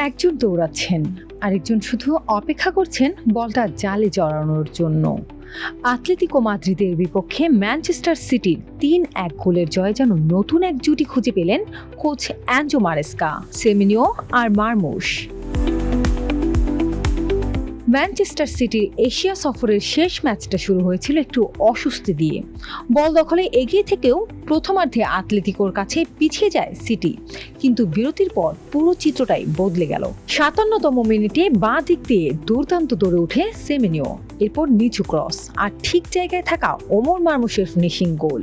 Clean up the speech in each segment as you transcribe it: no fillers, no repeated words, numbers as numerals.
একজন দৌড়াচ্ছেন, আরেকজন শুধু অপেক্ষা করছেন বলটা জালে জড়ানোর জন্য। আতলেতিকো মাদ্রিদের বিপক্ষে ম্যানচেস্টার সিটির ৩-১ গোলের জয়ে যেন নতুন এক জুটি খুঁজে পেলেন কোচ অ্যাঞ্জো মারেস্কা, সেমিনিও আর মারমুশ। ম্যানচেস্টার সিটির এশিয়া সফরের শেষ ম্যাচটা শুরু হয়েছিল একটু অস্বস্তি দিয়ে। বল দখলে এগিয়ে থেকেও প্রথমার্ধে আতলেতিকোর কাছে পিছিয়ে যায় সিটি, কিন্তু বিরতির পর পুরো চিত্রটাই বদলে গেল। ৫৭তম মিনিটে বাঁ দিক দিয়ে দুর্দান্ত দৌড়ে ওঠে সেমিনিও, এরপর নিচু ক্রস আর ঠিক জায়গায় থাকা ওমর মারমুশের ফিনিশিং গোল।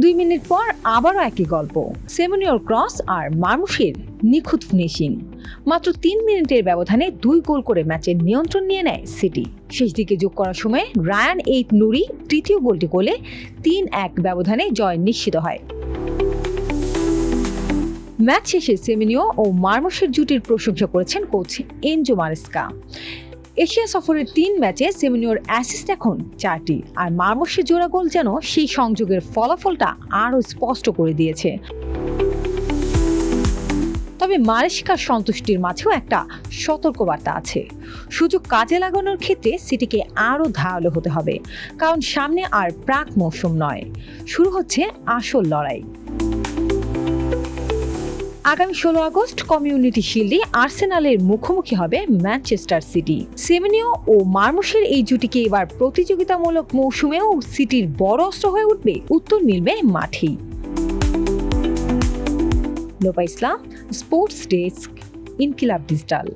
২ মিনিট পর আবারও একই গল্প, সেমিনিওর ক্রস আর মারমুশের নিখুঁত ফিনিশিং। মাত্র ৩ মিনিটের ব্যবধানে ২ গোল করে ম্যাচের নিয়ন্ত্রণ নিয়ে নেয় সিটি। শেষ দিকে যোগ করার সময় রায়ান এইট নুরি তৃতীয় গোলটি গোলে ৩-১ ব্যবধানে জয় নিশ্চিত হয়। ম্যাচ শেষে সেমিনিও ও মারমুশের জুটির প্রশংসা করেছেন কোচ এনজো মারেস্কা। এশিয়া সফরের ৩ ম্যাচে সেমিনিওর অ্যাসিস্ট এখন ৪টি, আর মারমুশের জোড়া গোল যেন সেই সংযোগের ফলাফলটা আরও স্পষ্ট করে দিয়েছে। তবে মারেস্কার সন্তুষ্টির মাঝেও একটা সতর্কবার্তা আছে। সুযোগ কাজে লাগানোর ক্ষেত্রে সিটিকে আরও ধারালো হতে হবে, কারণ সামনে আর প্রাক মৌসুম নয়, শুরু হচ্ছে আসল লড়াই। আগামী ১৬ আগস্ট কমিউনিটি শিল্ডে আর্সেনালের মুখোমুখি হবে ম্যানচেস্টার সিটি। সেমিনিও ও মারমুশের এই জুটিকে এবার প্রতিযোগিতামূলক মৌসুমেও সিটির বড় অস্ত্র হয়ে উঠবে? উত্তর মিলবে মাঠেই। লোপা ইসলাম, স্পোর্টস ডেস্ক, ইনকিলাব ডিজিটাল।